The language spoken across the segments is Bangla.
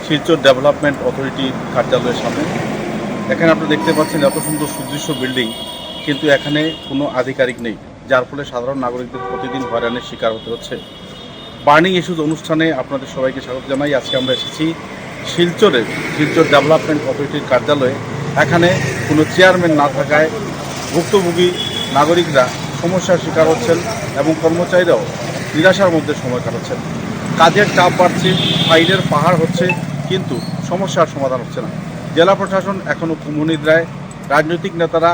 শিলচর ডেভেলপমেন্ট অথরিটির কার্যালয়ের সামনে। এখানে আপনি দেখতে পাচ্ছেন এত সুন্দর সুদৃশ্য বিল্ডিং, কিন্তু এখানে কোনো আধিকারিক নেই, যার ফলে সাধারণ নাগরিকদের প্রতিদিন হয়রানির শিকার হতে হচ্ছে। বার্নিং ইস্যুজ অনুষ্ঠানে আপনাদের সবাইকে স্বাগত জানাই। আজকে আমরা এসেছি শিলচর ডেভেলপমেন্ট অথরিটির কার্যালয়ে। এখানে কোনো চেয়ারম্যান না থাকায় ভুক্তভোগী নাগরিকরা সমস্যার শিকার হচ্ছেন এবং কর্মচারীরাও নিরাশার মধ্যে সময় কাটাচ্ছেন। কাজের চাপ বাড়ছে, ফাইলের পাহাড় হচ্ছে, কিন্তু সমস্যার সমাধান হচ্ছে না। জেলা প্রশাসন এখনও কুম্ভনিদ্রায়, রাজনৈতিক নেতারা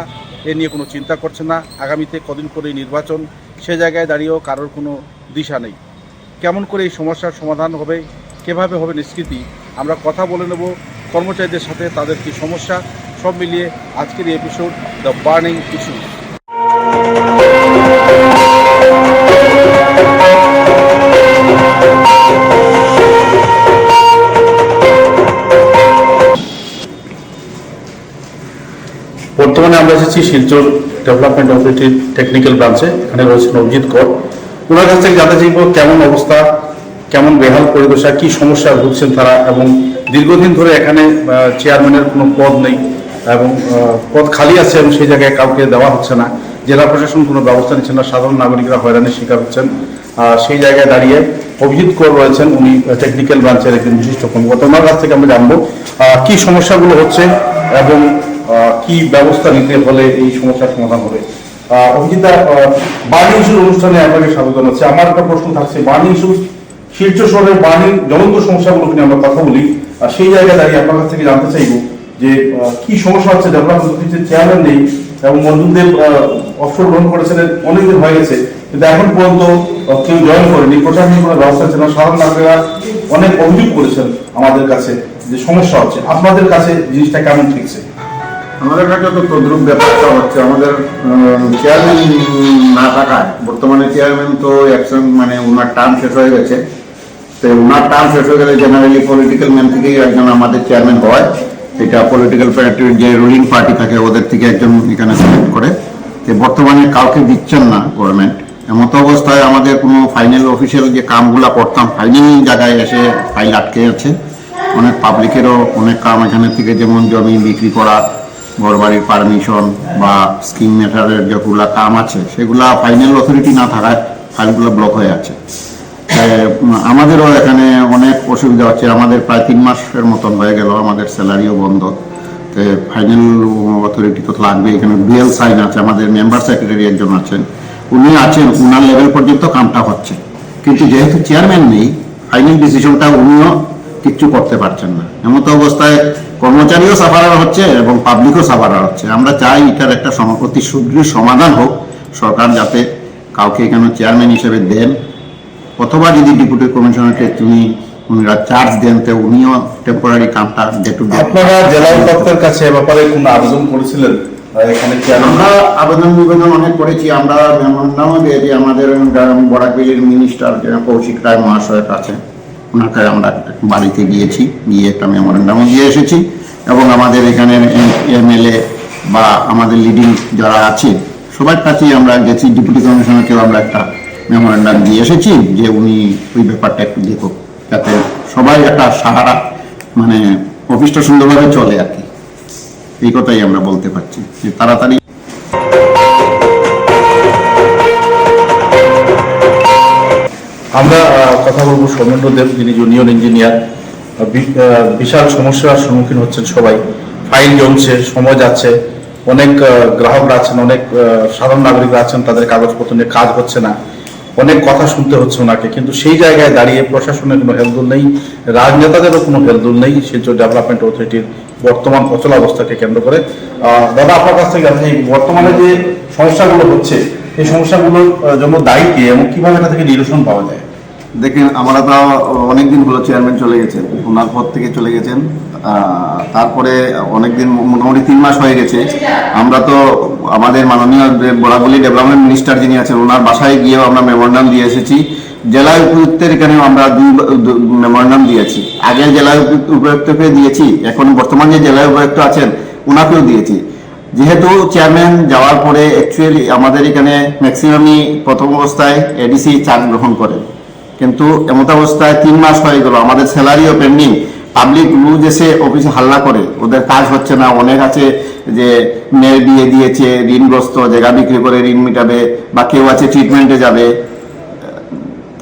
এ নিয়ে কোনো চিন্তা করছে না। আগামীতে কদিন পরেই নির্বাচন, সে জায়গায় দাঁড়িয়েও কারোর কোনো দিশা নেই। কেমন করে এই সমস্যার সমাধান হবে, কীভাবে হবে নিষ্কৃতি, আমরা কথা বলে নেব কর্মচারীদের সাথে। তাদের কী সমস্যা, সব মিলিয়ে আজকের এই এপিসোড দ্য বার্নিং ইস্যু। বর্তমানে আমরা এসেছি শিলচর ডেভেলপমেন্ট অথরিটির টেকনিক্যাল ব্রাঞ্চে। এখানে রয়েছেন অভিজিৎ কর। ওনার কাছ থেকে জানতে চাইব কেমন অবস্থা, কেমন বেহাল পরিদশা, কী সমস্যা ভুগছেন তারা, এবং দীর্ঘদিন ধরে এখানে চেয়ারম্যানের কোনো পদ নেই এবং পদ খালি আছে এবং সেই জায়গায় কাউকে দেওয়া হচ্ছে না। জেলা প্রশাসন কোনো ব্যবস্থা নিচ্ছে না, সাধারণ নাগরিকরা হয়রানির শিকার হচ্ছেন। সেই জায়গায় দাঁড়িয়ে অভিজিৎ কর রয়েছেন, উনি টেকনিক্যাল ব্রাঞ্চের একজন বিশিষ্ট কর্মকর্তা। ওনার কাছ থেকে আমরা জানবো কী সমস্যাগুলো হচ্ছে এবং কি ব্যবস্থা নিতে হলে এই সমস্যার সমাধান হবে। অভিজিৎ, বার্নিং ইস্যুর অনুষ্ঠানে আপনাকে স্বাগত জানাচ্ছি। আমার একটা প্রশ্ন থাকছে, বার্নিং ইস্যু শিলচর শহরের বার্নিং জ্বলন্ত সমস্যাগুলো নিয়ে আমরা কথা বলি। আর সেই জায়গায় দাঁড়িয়ে আপনার কাছ থেকে জানতে চাইব যে কি সমস্যা হচ্ছে। ডেভেলপমেন্ট অথরিটির চেয়ারম্যান নেই এবং মঞ্জুরদেব অবসর গ্রহণ করেছেন, অনেকদিন হয়ে গেছে, কিন্তু এখন পর্যন্ত কেউ জয়েন করেনি। প্রশাসনিক কোনো ব্যবস্থা ছিল না। সাধারণ নাগরিকরা অনেক অভিযোগ করেছেন আমাদের কাছে যে সমস্যা হচ্ছে। আপনাদের কাছে জিনিসটা কেমন ঠিকছে? আমাদের কাছে তো তদ্রুপ ব্যাপারটা হচ্ছে। আমাদের চেয়ারম্যান না থাকায়, বর্তমানে চেয়ারম্যান তো অ্যাকশন মানে ওনার টার্ম শেষ হয়ে গেছে। তো ওনার টার্ম শেষ হয়ে গেলে জেনারেলি পলিটিক্যাল ম্যান থেকেই একজন আমাদের চেয়ারম্যান হয়। এটা পলিটিক্যাল পার্টির যে রুলিং পার্টি থাকে ওদের থেকে একজন এখানে সিলেক্ট করে। তো বর্তমানে কাউকে দিচ্ছেন না গভর্নমেন্ট। এমতো অবস্থায় আমাদের কোনো ফাইনাল অফিসিয়াল যে কামগুলো করতাম, ফাইনাল জায়গায় এসে ফাইল আটকে আছে। অনেক পাবলিকেরও অনেক কাম এখানে থেকে, যেমন জমি বিক্রি করা, ঘরবাড়ির পারমিশন বা স্কিম ম্যাটারের যেগুলো কাম আছে, সেগুলা ফাইনাল অথরিটি না থাকায় ফাইলগুলো ব্লক হয়ে আছে। আমাদেরও এখানে অনেক অসুবিধা হচ্ছে। আমাদের প্রায় 3 মাসের মতন হয়ে গেল, আমাদের স্যালারিও বন্ধ। তো ফাইনাল অথরিটি তো লাগবে। এখানে ডুয়েল সাইন আছে, আমাদের মেম্বার সেক্রেটারি একজন আছেন, উনি আছেন, উনার লেভেল পর্যন্ত কামটা হচ্ছে। কিন্তু যেহেতু চেয়ারম্যান নেই, ফাইনাল ডিসিশনটা উনিও কিচ্ছু করতে পারছেন না। এমতো অবস্থায় কর্মচারীও সাফারার হচ্ছে এবং পাবলিকও সাফারার হচ্ছে। আমরা চাই এটার একটা অতি শীঘ্রই সমাধান হোক। সরকার যাতে কাউকে এখানে চেয়ারম্যান হিসেবে দেন, অথবা যদি ডেপুটি কমিশনারকে উনিরা চার্জ দেন, তো উনিও টেম্পোরারি কামটা ডে টু ডে। আপনারা জেলা উপাধ্যক্ষের কাছে ব্যাপারে কোনো আবেদন করেছিলেন? এখানে আমরা আবেদন নিবেদন অনেক করেছি। আমরা মেমোরেন্ডামও দিয়েছি আমাদের বরাকবেলির মিনিস্টার কৌশিক রায় মহাশয়ের কাছে। ওনাকে আমরা বাড়িতে গিয়েছি, গিয়ে একটা মেমোরেন্ডামও দিয়ে এসেছি। এবং আমাদের এখানে এমএলএ বা আমাদের লিডিং যারা আছে সবার কাছেই আমরা গেছি। ডেপুটি কমিশনারকেও আমরা একটা মেমোরেন্ডাম দিয়ে এসেছি যে উনি ওই ব্যাপারটা একটু দেখুক, যাতে সবাই একটা সাহারা, মানে অফিসটা সুন্দরভাবে চলে আর কি। এই কথাই আমরা বলতে পারছি যে তাড়াতাড়ি। আমরা কথা বলবো সৌমেন্দ্র দেব, যিনি জুনিয়র ইঞ্জিনিয়ার। বিশাল সমস্যার সম্মুখীন হচ্ছেন সবাই। ফাইল জমছে, সময় যাচ্ছে, অনেক গ্রাহকরা আছেন, অনেক সাধারণ নাগরিকরা আছেন, তাদের কাগজপত্র নিয়ে কাজ হচ্ছে না। অনেক কথা শুনতে হচ্ছে ওনাকে, কিন্তু সেই জায়গায় দাঁড়িয়ে প্রশাসনের কোনো হেলদোল নেই, রাজনেতাদেরও কোনো হেলদোল নেই শিলচর ডেভেলপমেন্ট অথরিটির বর্তমান অচল অবস্থাকে কেন্দ্র করে। দাদা, আপনার কাছ থেকে জানতে চাই, বর্তমানে যে সমস্যাগুলো হচ্ছে, এই সমস্যাগুলোর জন্য দায়ী কে এবং কিভাবে এটা থেকে নিরসন পাওয়া যায়? দেখেন, আমরা তো অনেকদিন হলো চেয়ারম্যান চলে গেছেন, ওনার পদ থেকে চলে গেছেন। তারপরে অনেকদিন, মোটামুটি 3 মাস হয়ে গেছে। আমরা তো আমাদের মাননীয় বরাকবেলি ডেভেলপমেন্ট মিনিস্টার যিনি আছেন, ওনার বাসায় গিয়েও আমরা মেমোরেন্ডাম দিয়ে এসেছি। জেলা উপায়ুক্তের এখানেও আমরা 2 মেমোরেন্ডাম দিয়েছি। আগে জেলা উপায়ুক্তকে দিয়েছি, এখন বর্তমান যে জেলা উপায়ুক্ত আছেন ওনাকেও দিয়েছি। যেহেতু চেয়ারম্যান যাওয়ার পরে অ্যাকচুয়ালি আমাদের এখানে ম্যাক্সিমামই প্রথম অবস্থায় এডিসি চার্জ গ্রহণ করেন, কিন্তু এমত অবস্থায় 3 মাস হয়ে গেল, আমাদের স্যালারিও পেন্ডিং। পাবলিক লুজ এসে অফিসে হাল্লা করে, ওদের কাজ হচ্ছে না। অনেক আছে যে মেয়ের বিয়ে দিয়েছে, ঋণগ্রস্ত, জায়গা বিক্রি করে ঋণ মেটাবে, বা কেউ আছে ট্রিটমেন্টে যাবে,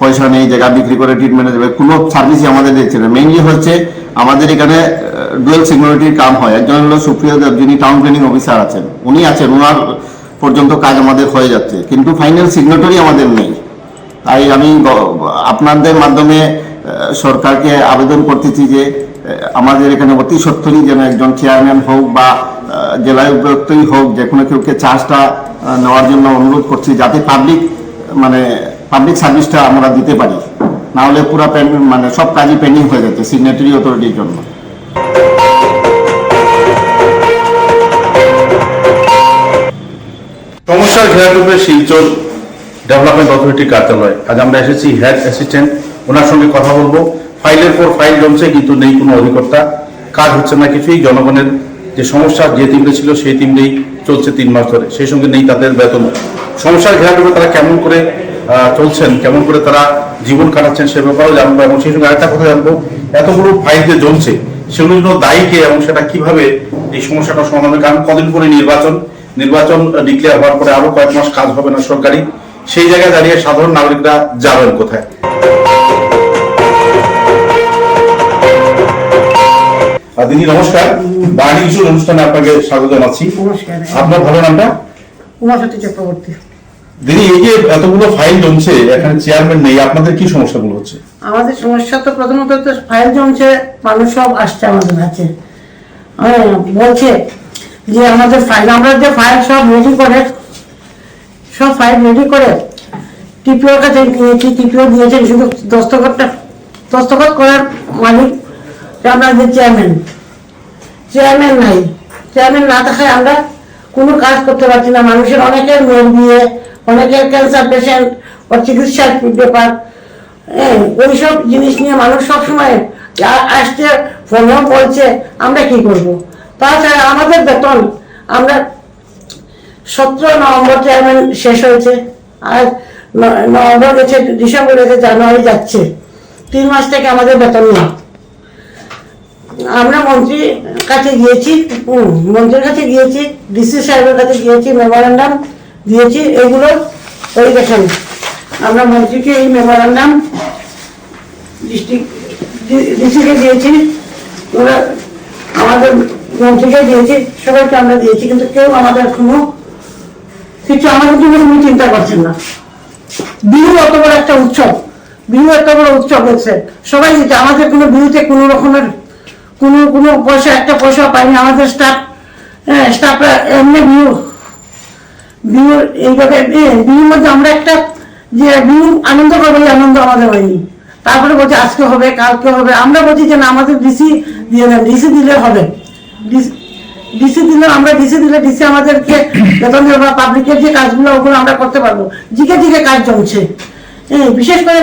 পয়সা নেই, জায়গা বিক্রি করে ট্রিটমেন্টে যাবে, কোনো সার্ভিসই আমাদের দিচ্ছে না। মেইনলি হচ্ছে আমাদের এখানে ডুয়েল সিকিউরিটির কাম হয়। একজন হলো সুপ্রিয় দেব, যিনি টাউন প্ল্যানিং অফিসার আছেন, উনি আছেন, ওনার পর্যন্ত কাজ আমাদের হয়ে যাচ্ছে, কিন্তু ফাইনাল সিগনেটরি আমাদের নেই। তাই আমি আপনাদের মাধ্যমে সরকারকে আবেদন করতেছি যে আমাদের এখানে অতি সত্বরই যেন একজন চেয়ারম্যান হোক বা জেলায় উপায়ুক্তই হোক, যে কোনো কেউকে চার্জটা নেওয়ার জন্য অনুরোধ করছি, যাতে পাবলিক সার্ভিসটা আমরা দিতে পারি। না হলে পুরো মানে সব কাজই পেন্ডিং হয়ে যাচ্ছে সিগনেটারি অথরিটির জন্য। সমস্যার ঘেরাটোপে শিলচর ডেভেলপমেন্ট অথরিটির কার্যালয়। আজ আমরা এসেছি হেড অ্যাসিস্ট্যান্ট, ওনার সঙ্গে কথা বলবো। ফাইলের পর ফাইল জমছে, কিন্তু নেই কোনো অধিকর্তা, কাজ হচ্ছে না কিছুই। জনগণের যে সমস্যা যে তিনটে ছিল সেই তিনটেই চলছে 3 মাস ধরে, সেই সঙ্গে নেই তাদের বেতন। সমস্যার ঘেরাটোপে তারা কেমন করে চলছেন, কেমন করে তারা জীবন কাটাচ্ছেন সে ব্যাপারেও জানবো, এবং সেই সঙ্গে আরেকটা কথা জানবো, এতগুলো ফাইল যে জমছে সেগুলোর জন্য দায়ী কে এবং সেটা কিভাবে এই সমস্যাটা সমাধান হবে। কারণ কদিন পরে নির্বাচন ডিক্লেয়ার হওয়ার পরে আরো কয়েক মাস কাজ হবে না সরকারি, সেই জায়গায় দাঁড়িয়ে সাধারণ নাগরিকরা যাবেন কোথায়? দিদি নমস্কার, বাণী ইস্যুর অনুষ্ঠানে আপনাকে স্বাগত জানাচ্ছি। নমস্কার। আপনার ভালো নামটা? উমাশাতি চক্রবর্তী। দিদি, এই যে এতগুলো ফাইল জমছে, এখানে চেয়ারম্যান নেই, আপনাদের কি সমস্যাগুলো হচ্ছে? আমাদের সমস্যা তো প্রথমত তো ফাইল জমছে, মানুষ সব আসছে আমাদের কাছে, বলছে যে আমাদের ফাইল, আমরা যে ফাইল সব রেডি করে টিপিওর কাছে নিয়েছি, টিপিও দিয়েছেন, শুধু দস্তখত করার মালিক আমাদের চেয়ারম্যান নাই। চেয়ারম্যান না থাকায় আমরা কোনো কাজ করতে পারছি না। মানুষের অনেকের মেয়ের বিয়ে, অনেকের ক্যান্সার পেশেন্ট ও চিকিৎসার ব্যাপার, ওইসব জিনিস নিয়ে মানুষ সবসময় আসছে, ফোনেও বলছে, আমরা কি করব। তাছাড়া আমাদের বেতন, আমরা 17 নভেম্বর চেয়ারম্যান শেষ হয়েছে, আর নভেম্বর গেছে, ডিসেম্বর গেছে, জানুয়ারি যাচ্ছে, 3 মাস থেকে আমাদের বেতন নেই। আমরা মন্ত্রীর কাছে গিয়েছি, ডিসি সাহেবের কাছে গিয়েছি, মেমোরান্ডাম দিয়েছি। এগুলো ওই দেখেন, আমরা মন্ত্রীকে এই মেমোরান্ডাম ডিসিকে দিয়েছি, ওরা আমাদের মন্ত্রীকে দিয়েছি, সবাইকে আমরা দিয়েছি, কিন্তু কেউ আমাদের কিছু আমাদের জন্য কোনো চিন্তা করছেন না। বিহু এত বড় একটা উৎসব, হচ্ছে, সবাই দিচ্ছে, আমাদের কোনো বিহুতে কোনো রকমের কোনো পয়সা, একটা পয়সা পাইনি। আমাদের স্টাফরা এমনি বিহুর এইভাবে বিহুর মধ্যে আমরা একটা যে বিহু আনন্দ করবো, এই আনন্দ আমাদের হয়নি। তারপরে বলছে আজকে হবে, কালকে হবে। আমরা বলছি যে না, আমাদের ডিসি দিয়ে দেন, ডিসি দিলে হবে, ডিসি দিলে ডিসি আমাদেরকে বেতন দেবে, বা পাবলিকের যে কাজগুলো ওগুলো আমরা করতে পারবো। জিকে কাজ জমছে, বিশেষ করে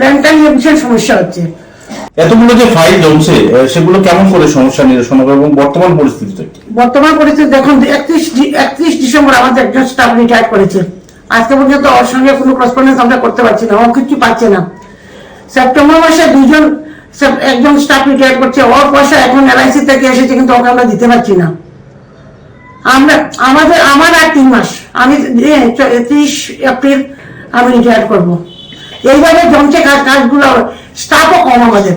ল্যান্ডটা নিয়ে বিশেষ সমস্যা হচ্ছে। এতগুলো যে ফাইল জমছে সেগুলো কেমন করে সমস্যা নিরসন হবে, এবং বর্তমান পরিস্থিতিটা কি? বর্তমান পরিস্থিতি দেখুন, 31 ডিসেম্বর আমাদের একজন স্টাফ রিটায়ার করেছে। আজকে পর্যন্ত ওর সঙ্গে কোনো করেসপন্ডেন্স আমরা করতে পারছি না, ও কিছু পাচ্ছে না। সেপ্টেম্বর মাসে একজন স্টাফ রিটায়ার করছে, ওর পয়সা এখন LIC থেকে এসেছে, কিন্তু ওকে আমরা দিতে পারছি না। আমার আর 3 মাস, আমি 30 এপ্রিল আমি রিটায়ার করবো। এইভাবে জমছে কাজগুলো। স্টাফও কম আমাদের,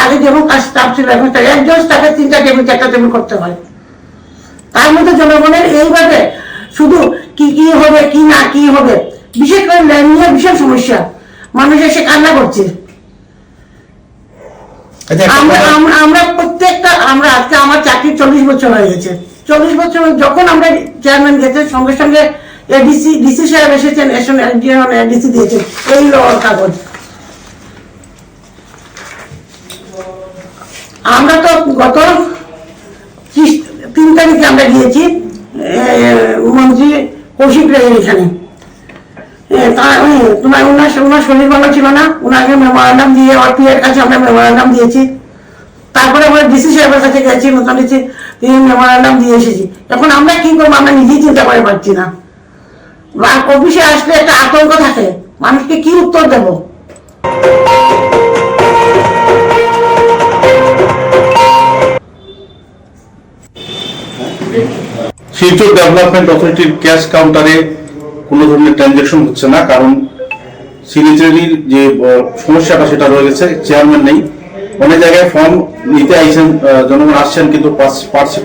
আগে যেমন স্টাফ ছিল, এখন একজন স্টাফের 3টা টেবিল 4টা টেবিল করতে হয়। তার মধ্যে জনগণের এইভাবে শুধু কি হবে, কি না কি হবে, বিশেষ করে ল্যান্ড নিয়ে ভীষণ সমস্যা, মানুষ এসে কান্না করছে। আমরা প্রত্যেকটা, আজকে আমার চাকরি 40 বছর হয়ে গেছে। 40 বছর যখন আমরা চেয়ারম্যান গেছে, সঙ্গে সঙ্গে ডিসি সাহেব এসেছেন, ডিসি দিয়েছেন এই কাগজ। আমরা তো গত 3 তারিখে আমরা গিয়েছি মন্ত্রী কৌশিক রায়ের এখানে, ওনার শরীর ভালো ছিল না, ওনাকে মেমোরান্ডাম দিয়ে OP এর কাছে আমরা মেমোরান্ডাম দিয়েছি। তারপরে আমরা ডিসি সাহেবের কাছে গেছি, তিনি মেমোরান্ডাম দিয়ে এসেছি। এখন আমরা কি করবো, আমরা নিজেই চিন্তা করে পারছি না। অফিসে আসলে একটা আতঙ্ক থাকে, মানুষকে কি উত্তর দেব। শিলচর ডেভেলপমেন্ট অথরিটির ক্যাশ কাউন্টারে কোনো ধরনের ট্রানজ্যাকশন হচ্ছে না, কারণ সিগনেচারির যে সমস্যাটা সেটা রয়ে গেছে, চেয়ারম্যান নেই। অনেক জায়গায় ফর্ম নিতে আইছেন, জনগণ আসছেন কিন্তু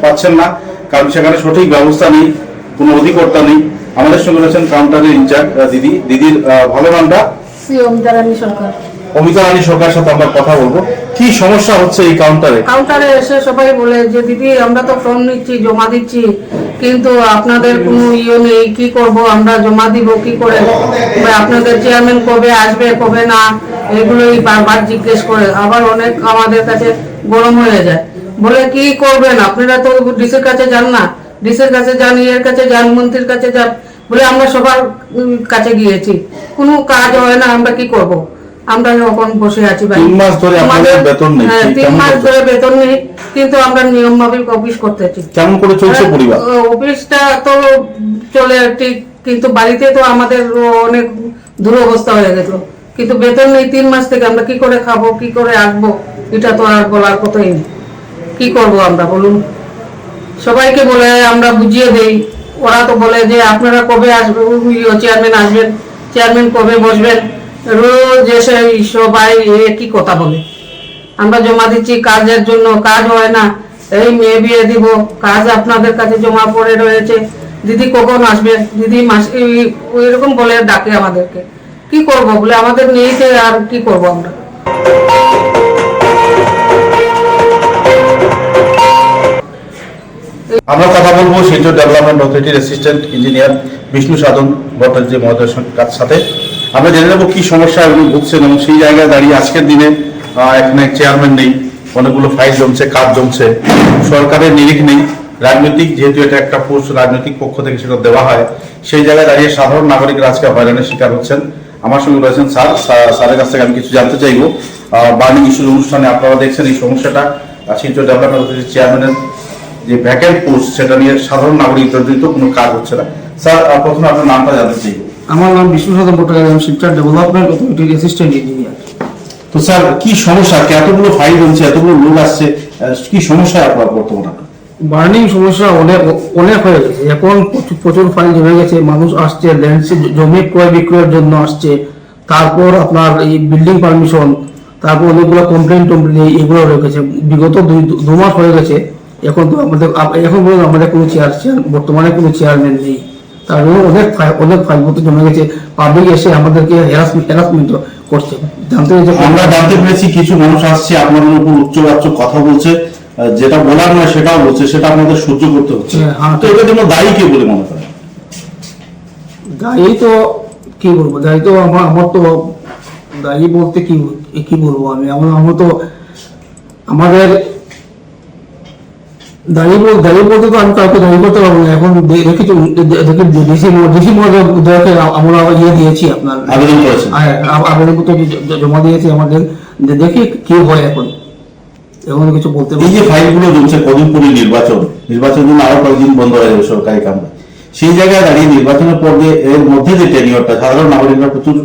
পাচ্ছেন না, কারণ সেখানে সঠিক ব্যবস্থা নেই, কোনো অধিকর্তা নেই। আমাদের সঙ্গে রয়েছেন কাউন্টারের ইনচার্জ দিদির ভালো নামটা অমিতা রানী সরকার। অমিতা রানী সরকারের সাথে আমরা কথা বলবো। কি সমস্যা হচ্ছে এই কাউন্টারে? কাউন্টারে এসে সবাই বলে যে দিদি আমরা তো ফর্ম নিচ্ছি, জমা দিচ্ছি, কিন্তু আপনাদের কোনো নেই, কি করব, আমরা জমা দিব কি করে, বা আপনাদের চেয়ারম্যান কবে আসবে কবে না, এগুলোই বারবার জিজ্ঞেস করে। আবার অনেক আমাদের কাছে গরম হয়ে যায়, বলে কি করবেন আপনারা তো ডিসির কাছে যান না, ডিসির কাছে যান, ইয়ের কাছে যান, মন্ত্রীর কাছে যান, বলে আমরা সবার কাছে গিয়েছি, কোনো কাজ হয় না, আমরা কি করব। আমরা এখন বসে আছি ভাই। 3 মাস ধরে আপনাদের বেতন নেই। হ্যাঁ, 3 মাস ধরে বেতন নেই, কিন্তু আমরা নিয়ম মাফিক অফিস করতেছি। কেমন করে চলছে পরিবার? অফিসটা তো চলে ঠিক, কিন্তু বাড়িতে তো আমাদের অনেক দুরবস্থা হয়ে গেল, কিন্তু বেতন নেই 3 মাস থেকে। আমরা কি করে খাবো, কি করে আসবো, এটা তো আর বলার কথাই নেই। কি করব আমরা বলুন? সবাইকে বলে আমরা বুঝিয়ে দেই, ওরা তো বলে যে আপনারা কবে আসবে, চেয়ারম্যান আসবেন, চেয়ারম্যান কবে বসবেন, রোজ এসে সবাই একই কথা বলে। আমরা জমা দিচ্ছি কাজের জন্য, কাজ হয় না, এই মেয়ে বিয়ে দিব, কাজ আপনাদের কাছে জমা পড়ে রয়েছে, দিদি কখন আসবে, দিদি মাস এরকম বলে ডাকে আমাদেরকে। কি করব বলে, আমাদের নেইতে আর কি করব আমরা। আমরা কথা বলবো শিলচর ডেভেলপমেন্ট অথরিটির অ্যাসিস্ট্যান্ট ইঞ্জিনিয়ার বিষ্ণু সাধন ভট্টাচার্য মহোদয়ের সাথে। আমরা জেনে নেবো কি সমস্যা উনি ভুগছেন, এবং সেই জায়গায় দাঁড়িয়ে আজকের দিনে এখানে চেয়ারম্যান নেই, অনেকগুলো ফাইল জমছে, কাজ জমছে, সরকারের নিরিখ নেই, রাজনৈতিক যেহেতু এটা একটা পোস্ট, রাজনৈতিক পক্ষ থেকে সেটা দেওয়া হয়, সেই জায়গায় দাঁড়িয়ে সাধারণ নাগরিকরা আজকে হয়রানির শিকার হচ্ছেন। আমার সঙ্গে রয়েছেন স্যারের কাছ থেকে আমি কিছু জানতে চাইবো। বার্নিং ইস্যুর অনুষ্ঠানে আপনারা দেখছেন এই সমস্যাটা, শিলচর ডেভেলপমেন্ট অথরিটির চেয়ারম্যানের যে ভ্যাকেন্ট পোস্ট সেটা নিয়ে সাধারণ নাগরিকদের জন্য কোনো কাজ হচ্ছে না। স্যার, প্রথমে আপনার নামটা জানতে চাইব। আমার নাম বিষ্ণু সাধন ভট্টাচার্য, আমি শিলচর ডেভেলপমেন্ট অথরিটির অ্যাসিস্ট্যান্ট ইঞ্জিনিয়ার। তো স্যার, কি সমস্যা, এতগুলো ফাইল জমছে, এতগুলো লোক আসছে, কি সমস্যা আপনার বর্তমানে? বার্নিং সমস্যা অনেক হয়ে গেছে, এখন প্রচুর ফাইল জমে গেছে, মানুষ আসছে, ল্যান্ড জমি ক্রয় বিক্রয়ের জন্য আসছে, তারপর আপনার এই বিল্ডিং পারমিশন, তারপর অনেকগুলো কমপ্লেন এগুলো রেখেছে, বিগত 2 মাস হয়ে গেছে। এখন তো এখন পর্যন্ত আমাদের কোনো বর্তমানে কোনো চেয়ারম্যান নেই, তার জন্য অনেক ফাইল মতো জমে গেছে। পাবলিক এসে আমাদেরকে হ্যারাসমেন্ট করছে। আমরা জানতে পেরেছি কিছু মানুষ আসছে, আপনাদের উপর উচ্চবাচ্য কথা বলছে, যেটা বলার নয় সেটাও বলছে, সেটা আপনাদের সহ্য করতে হচ্ছে। তো এটার জন্য দায়ী কে বলে মনে করেন? দায়ী তো কি বলবো, দায়ী তো আমার তো দায়ী বলতে কি বলবো আমি, আমার তো আমাদের দায়ী বলতে তো আমি কাউকে দায়ী করতে পারবো না। এখন ডিসি মহোদয়কে আমরা দিয়েছি, আপনার আবেদন করেছেন? আবেদনপত্র জমা দিয়েছি আমাদের, দেখি কি হয় এখন কিছু বলতে। এই যে ফাইলগুলো জমছে, কদিন পরে নির্বাচনের জন্য আরো কয়েকদিন বন্ধ হয়ে যাবে সরকারি কামরা, সেই জায়গায় দাঁড়িয়ে নির্বাচনের পর এর মধ্যে যে টেনিয়রটা, সাধারণ নাগরিকরা প্রচুর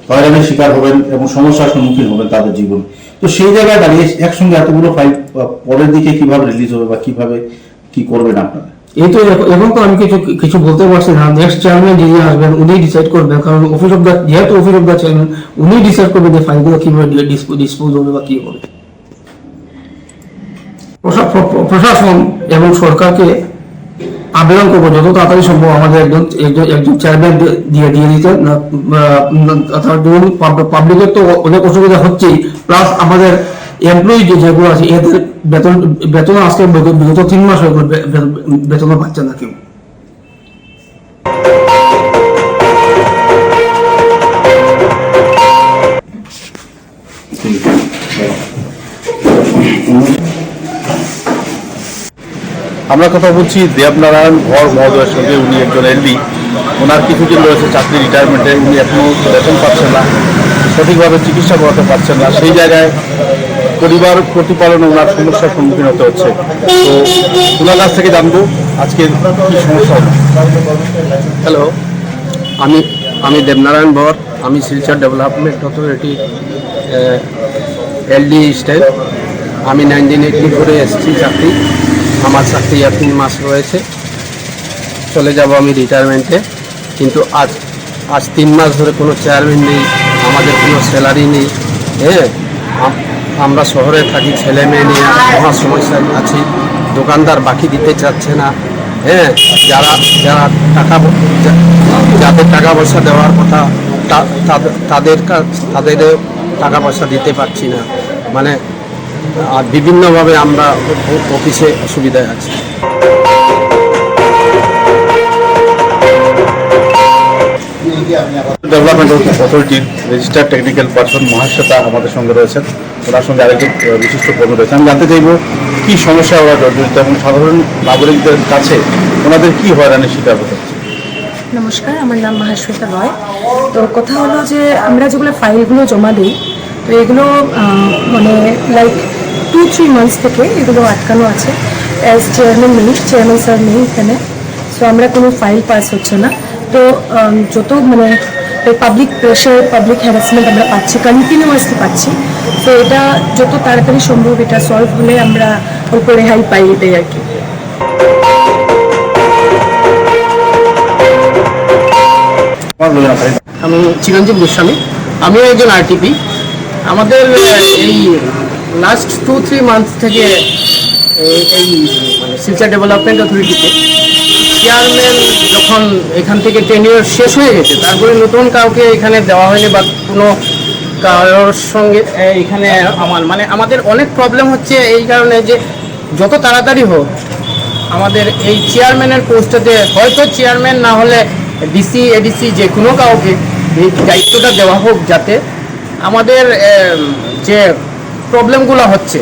হয়রানির শিকার হবেন এবং সমস্যার সম্মুখীন হবেন তাদের জীবনে। তো সেই জায়গায় দাঁড়িয়ে একসঙ্গে এতগুলো ফাইল পরের দিকে কিভাবে রিলিজ হবে বা কিভাবে কি করবেন আপনারা? এই তো এখন তো আমি কিছু বলতে পারছি না। নেক্সট চেয়ারম্যান যিনি আসবেন উনি ডিসাইড করবেন, কারণ যেহেতু অফিস অফ দ্য চেয়ারম্যান, উনি ডিসাইড করবেন যে ফাইলগুলো কিভাবে ডিসপোজ হবে বা কি হবে। প্রশাসন এবং সরকারকে আবেদন করবো যত তাড়াতাড়ি সম্ভব আমাদের একজন চেয়ারম্যান দিয়ে দিতে। পাবলিকের তো অনেক অসুবিধা হচ্ছেই, প্লাস আমাদের এমপ্লয়ি যেগুলো আছে এদের বেতন আজকে বিগত 3 মাস হয়ে বেতন পাচ্ছে না কেউ। আমরা কথা বলছি দেবনারায়ণ ভর মহোদয়ের সঙ্গে। উনি একজন এলডি, ওনার কিছুদিন রয়েছে চাকরি রিটায়ারমেন্টে, উনি এখনো বেতন পাচ্ছেন না, সঠিকভাবে চিকিৎসা করাতে পারছেন না, সেই জায়গায় পরিবার প্রতিপালনে ওনার সমস্যার সম্মুখীন হতে হচ্ছে। তো ওনার কাছ থেকে জানবো আজকে কি সমস্যা হবে। হ্যালো, আমি দেবনারায়ণ বর, আমি শিলচর ডেভেলপমেন্ট অথরিটি এলডি স্টাইল। আমি 1984 এসেছি চাকরি, আমার চাকরি আর 3 মাস রয়েছে। চলে যাব আমি রিটায়ারমেন্টে, কিন্তু আজ আজ 3 মাস ধরে কোনো চেয়ারম্যান নেই, আমাদের কোনো স্যালারি নেই। হ্যাঁ, আমরা শহরে থাকি, ছেলে মেয়ে নিয়ে মহা সমস্যায় আছি। দোকানদার বাকি দিতে চাচ্ছে না। হ্যাঁ, যারা যারা যাদের টাকা পয়সা দেওয়ার কথা তাদের টাকা পয়সা দিতে পারছি না। মানে আর বিভিন্নভাবে আমরা অফিসে অসুবিধায় আছি। ডেভেলপমেন্ট অথরিটির রেজিস্টার্ড টেকনিক্যাল পার্সন মহাশ্বেতা আমাদের সঙ্গে রয়েছেন, ওনার সঙ্গে আরেকজন বিশিষ্ট কর্মী রয়েছে। আমি জানতে চাইব কি সমস্যা ওরা জর্জরিত এবং সাধারণ নাগরিকদের কাছে ওনাদের কি হয়রানির শিকার হতে হচ্ছে। নমস্কার, আমার নাম মহাশ্বেতা রয়। তো কথা হলো যে আমরা যেগুলো ফাইলগুলো জমা দিই, তো এগুলো মানে লাইক 2-3 মান্থস থেকে এগুলো আটকানো আছে। অ্যাজ চেয়ারম্যান স্যার নেই এখানে, সো আমরা কোনো ফাইল পাস হচ্ছে না। তো যত মানে পাবলিক প্রেশার, পাবলিক হ্যারাসমেন্ট আমরা পাচ্ছি, কন্টিনিউয়াসলি পাচ্ছি। তো এটা যত তাড়াতাড়ি সম্ভব এটা সলভ হলে আমরা অল্প রেহাই পাই, এটাই আর কি। আমি চিরঞ্জীব গোস্বামী, আমিও একজন আরটিপি। আমাদের এই লাস্ট 2-3 মান্থ থেকে এই মানে শিলচর ডেভেলপমেন্ট অথরিটিতে চেয়ারম্যান যখন এখান থেকে টেনিওর শেষ হয়ে গেছে, তারপরে নতুন কাউকে এখানে দেওয়া হয়নি বা কোনো কারোর সঙ্গে এখানে আমাদের অনেক প্রবলেম হচ্ছে এই কারণে যে যত তাড়াতাড়ি হোক আমাদের এই চেয়ারম্যানের পোস্টটাতে, হয়তো চেয়ারম্যান না হলে ডিসি, এডিসি যে কোনো কাউকে এই দায়িত্বটা দেওয়া হোক, যাতে আমাদের যে প্রবলেমগুলো হচ্ছে,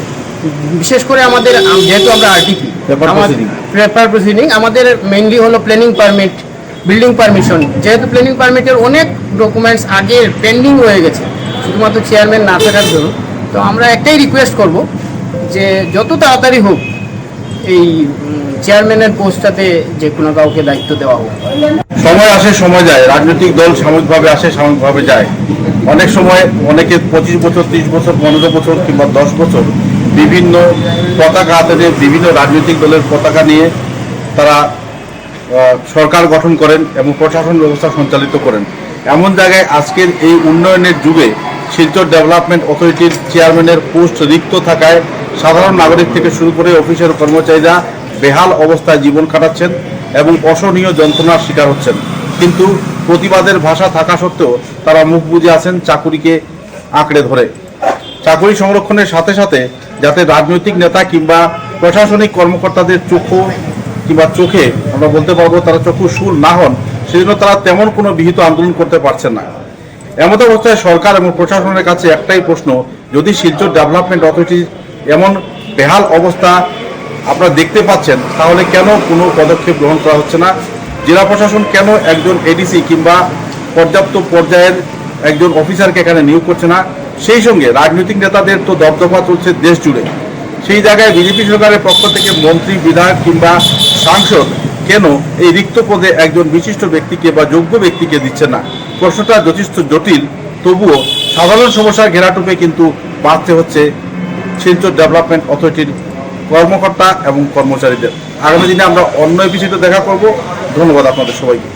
বিশেষ করে আমাদের যেহেতু আমরা আরটিপি, পেপার প্রসিডিং আমাদের মেইনলি হলো প্ল্যানিং পারমিট, বিল্ডিং পারমিশন। যেহেতু প্ল্যানিং পারমিটের অনেক ডকুমেন্টস আগে পেন্ডিং হয়ে গেছে শুধুমাত্র চেয়ারম্যান না থাকার জন্য। তো আমরা একটাই রিকোয়েস্ট করব যে যত তাড়াতাড়ি হোক এই চেয়ারম্যানের পোস্টটাতে যে কোনো কাউকে দায়িত্ব দেওয়া হোক। সময় আসে সময় যায়, রাজনৈতিক দল সাময়িকভাবে আসে সাময়িকভাবে যায়। অনেক সময় অনেকে 25 বছর, 30 বছর, 15 বছর কিংবা 10 বছর বিভিন্ন পতাকা হাতে নিয়ে, বিভিন্ন রাজনৈতিক দলের পতাকা নিয়ে তারা সরকার গঠন করেন এবং প্রশাসন ব্যবস্থা সঞ্চালিত করেন। এমন জায়গায় আজকের এই উন্নয়নের যুগে শিলচর ডেভেলপমেন্ট অথরিটির চেয়ারম্যানের পোস্ট রিক্ত থাকায় সাধারণ নাগরিক থেকে শুরু করে অফিসের কর্মচারীরা বেহাল অবস্থায় জীবন কাটাচ্ছেন এবং অসহনীয় যন্ত্রণার শিকার হচ্ছেন। কিন্তু প্রতিবাদের ভাষা থাকা সত্ত্বেও তারা মুখ বুজে আছেন চাকুরিকে আঁকড়ে ধরে। চাকুরি সংরক্ষণের সাথে সাথে যাতে রাজনৈতিক নেতা কিংবা প্রশাসনিক কর্মকর্তাদের চোখে আমরা বলতে পারবো তারা চক্ষুশূল না হন, সেজন্য তারা তেমন কোনো বিহিত আন্দোলন করতে পারছেন না। এমত অবস্থায় সরকার এবং প্রশাসনের কাছে একটাই প্রশ্ন, যদি শিলচর ডেভেলপমেন্ট অথরিটির এমন বেহাল অবস্থা আপনারা দেখতে পাচ্ছেন, তাহলে কেন কোনো পদক্ষেপ গ্রহণ করা হচ্ছে না? জেলা প্রশাসন কেন একজন এডিসি কিংবা পর্যাপ্ত পর্যায়ের একজন অফিসারকে এখানে নিয়োগ করছে না? সেই সঙ্গে রাজনৈতিক নেতাদের তো দপদপা চলছে দেশ জুড়ে, সেই জায়গায় বিজেপি সরকারের পক্ষ থেকে মন্ত্রী, বিধায়ক কিংবা সাংসদ কেন এই রিক্ত পদে একজন বিশিষ্ট ব্যক্তিকে বা যোগ্য ব্যক্তিকে দিচ্ছে না? প্রশ্নটা যথেষ্ট জটিল, তবুও সাধারণ সমস্যার ঘেরাটোপে কিন্তু বাঁচতে হচ্ছে শিলচর ডেভেলপমেন্ট অথরিটির কর্মকর্তা এবং কর্মচারীদের। আগামী দিনে আমরা অন্য এপিসোডে দেখা করব। ধন্যবাদ আপনাদের সবাইকে।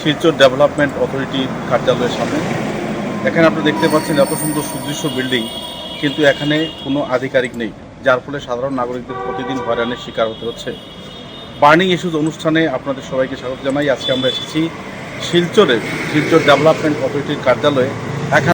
শিলচর ডেভেলপমেন্ট অথরিটির কার্যালয়ের সামনে। এখানে আপনি দেখতে পাচ্ছেন এত সুন্দর সুদৃশ্য বিল্ডিং, কিন্তু এখানে কোনো আধিকারিক নেই, যার ফলে সাধারণ নাগরিকদের প্রতিদিন হয়রানির শিকার হতে হচ্ছে। বার্নিং ইস্যুজ অনুষ্ঠানে আপনাদের সবাইকে স্বাগত জানাই। আজকে আমরা এসেছি শিলচর ডেভেলপমেন্ট অথরিটির কার্যালয়ে। এখানে